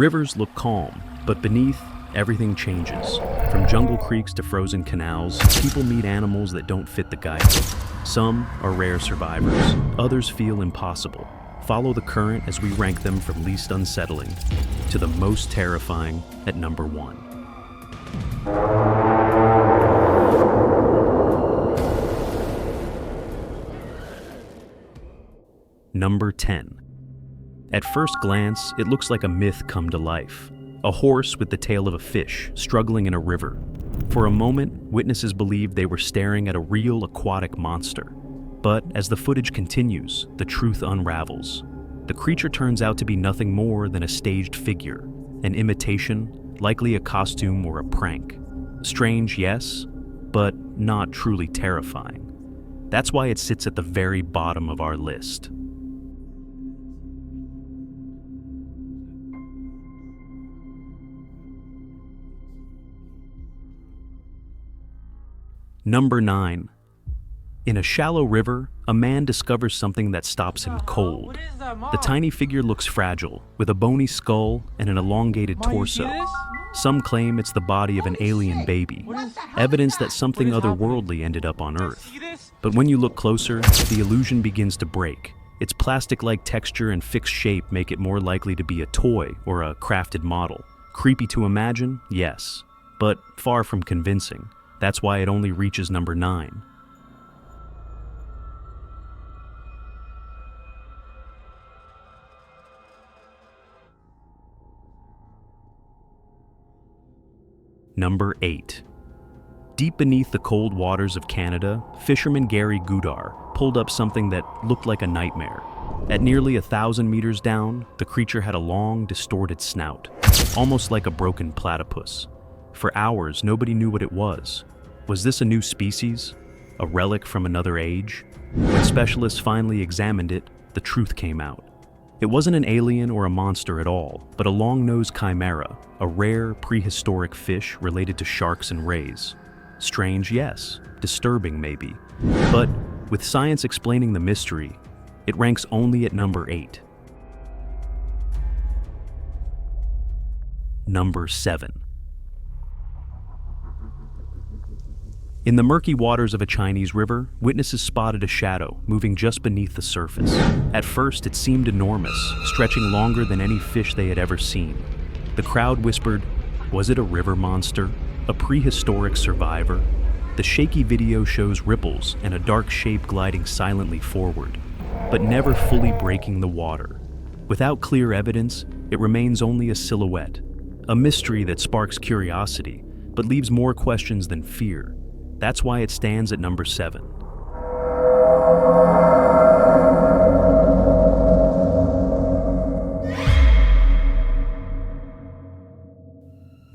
Rivers look calm, but beneath, everything changes. From jungle creeks to frozen canals, people meet animals that don't fit the guidebook. Some are rare survivors, others feel impossible. Follow the current as we rank them from least unsettling to the most terrifying at number 1. Number 10. At first glance, it looks like a myth come to life. A horse with the tail of a fish struggling in a river. For a moment, witnesses believed they were staring at a real aquatic monster. But as the footage continues, the truth unravels. The creature turns out to be nothing more than a staged figure, an imitation, likely a costume or a prank. Strange, yes, but not truly terrifying. That's why it sits at the very bottom of our list. Number 9. In a shallow river, a man discovers something that stops him cold. The tiny figure looks fragile, with a bony skull and an elongated torso. Some claim it's the body of an alien baby, evidence that something otherworldly ended up on Earth. But when you look closer, the illusion begins to break. Its plastic-like texture and fixed shape make it more likely to be a toy or a crafted model. Creepy to imagine? Yes, but far from convincing. That's why it only reaches number 9. Number 8. Deep beneath the cold waters of Canada, fisherman Gary Goudar pulled up something that looked like a nightmare. At nearly 1,000 meters down, the creature had a long, distorted snout, almost like a broken platypus. For hours, nobody knew what it was. Was this a new species? A relic from another age? When specialists finally examined it, the truth came out. It wasn't an alien or a monster at all, but a long-nosed chimera, a rare prehistoric fish related to sharks and rays. Strange, yes. Disturbing, maybe. But with science explaining the mystery, it ranks only at number 8. Number 7. In the murky waters of a Chinese river, witnesses spotted a shadow moving just beneath the surface. At first, it seemed enormous, stretching longer than any fish they had ever seen. The crowd whispered, was it a river monster? A prehistoric survivor? The shaky video shows ripples and a dark shape gliding silently forward, but never fully breaking the water. Without clear evidence, it remains only a silhouette, a mystery that sparks curiosity, but leaves more questions than fear. That's why it stands at number 7.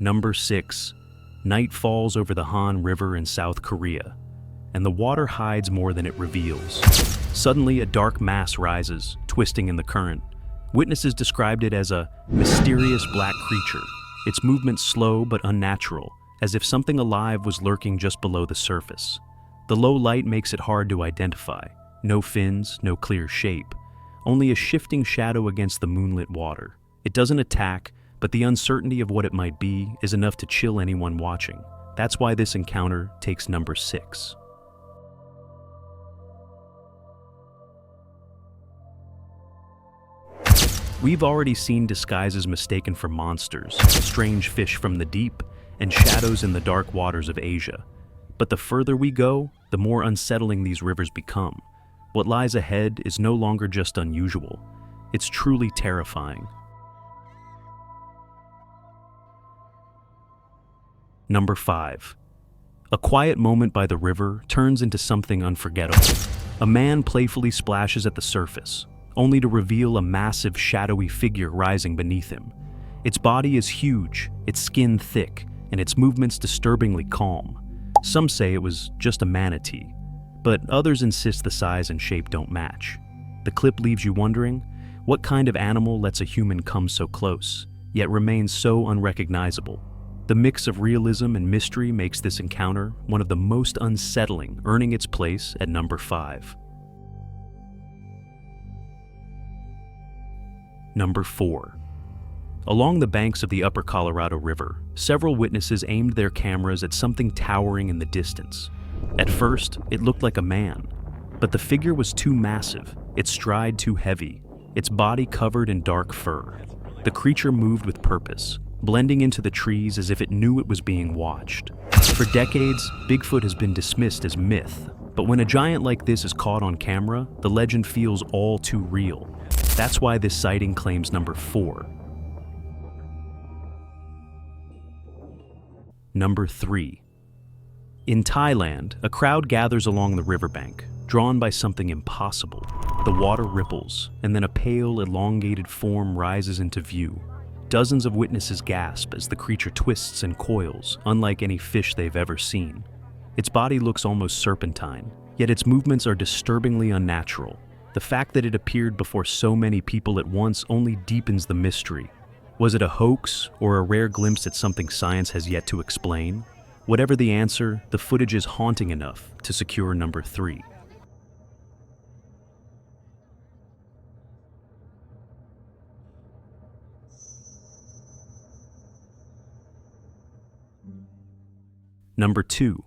Number 6. Night falls over the Han River in South Korea, and the water hides more than it reveals. Suddenly, a dark mass rises, twisting in the current. Witnesses described it as a mysterious black creature, its movement slow but unnatural, as if something alive was lurking just below the surface. The low light makes it hard to identify. No fins, no clear shape. Only a shifting shadow against the moonlit water. It doesn't attack, but the uncertainty of what it might be is enough to chill anyone watching. That's why this encounter takes number 6. We've already seen disguises mistaken for monsters, strange fish from the deep, and shadows in the dark waters of Asia. But the further we go, the more unsettling these rivers become. What lies ahead is no longer just unusual. It's truly terrifying. Number 5. A quiet moment by the river turns into something unforgettable. A man playfully splashes at the surface, only to reveal a massive shadowy figure rising beneath him. Its body is huge, its skin thick, and its movements disturbingly calm. Some say it was just a manatee, but others insist the size and shape don't match. The clip leaves you wondering, what kind of animal lets a human come so close, yet remains so unrecognizable? The mix of realism and mystery makes this encounter one of the most unsettling, earning its place at number 5. Number 4. Along the banks of the upper Colorado River, several witnesses aimed their cameras at something towering in the distance. At first, it looked like a man, but the figure was too massive, its stride too heavy, its body covered in dark fur. The creature moved with purpose, blending into the trees as if it knew it was being watched. For decades, Bigfoot has been dismissed as myth, but when a giant like this is caught on camera, the legend feels all too real. That's why this sighting claims number 4. Number 3. In Thailand, a crowd gathers along the riverbank, drawn by something impossible. The water ripples, and then a pale, elongated form rises into view. Dozens of witnesses gasp as the creature twists and coils, unlike any fish they've ever seen. Its body looks almost serpentine, yet its movements are disturbingly unnatural. The fact that it appeared before so many people at once only deepens the mystery. Was it a hoax or a rare glimpse at something science has yet to explain? Whatever the answer, the footage is haunting enough to secure number 3. Number 2.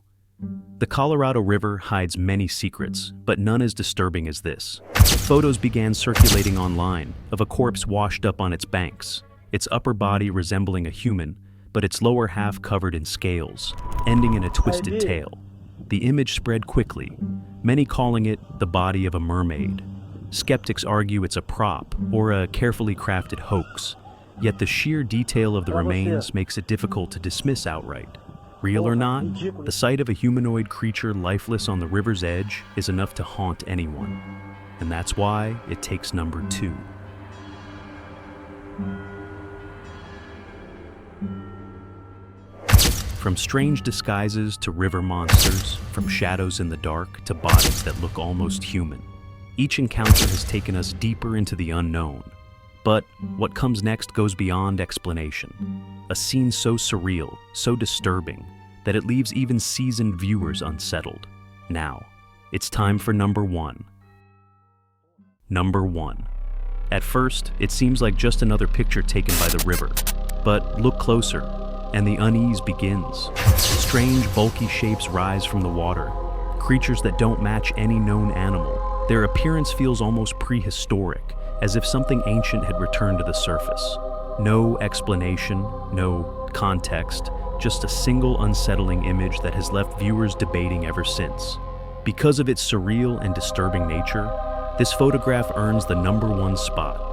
The Colorado River hides many secrets, but none as disturbing as this. Photos began circulating online of a corpse washed up on its banks, its upper body resembling a human, but its lower half covered in scales, ending in a twisted tail. The image spread quickly, many calling it the body of a mermaid. Skeptics argue it's a prop or a carefully crafted hoax, yet the sheer detail of the remains makes it difficult to dismiss outright. Real or not, the sight of a humanoid creature lifeless on the river's edge is enough to haunt anyone, and that's why it takes number 2. From strange disguises to river monsters, from shadows in the dark to bodies that look almost human, each encounter has taken us deeper into the unknown. But what comes next goes beyond explanation. A scene so surreal, so disturbing, that it leaves even seasoned viewers unsettled. Now, it's time for number 1. Number 1. At first, it seems like just another picture taken by the river. But look closer, and the unease begins. Strange, bulky shapes rise from the water, creatures that don't match any known animal. Their appearance feels almost prehistoric, as if something ancient had returned to the surface. No explanation, no context, just a single unsettling image that has left viewers debating ever since. Because of its surreal and disturbing nature, this photograph earns the number 1 spot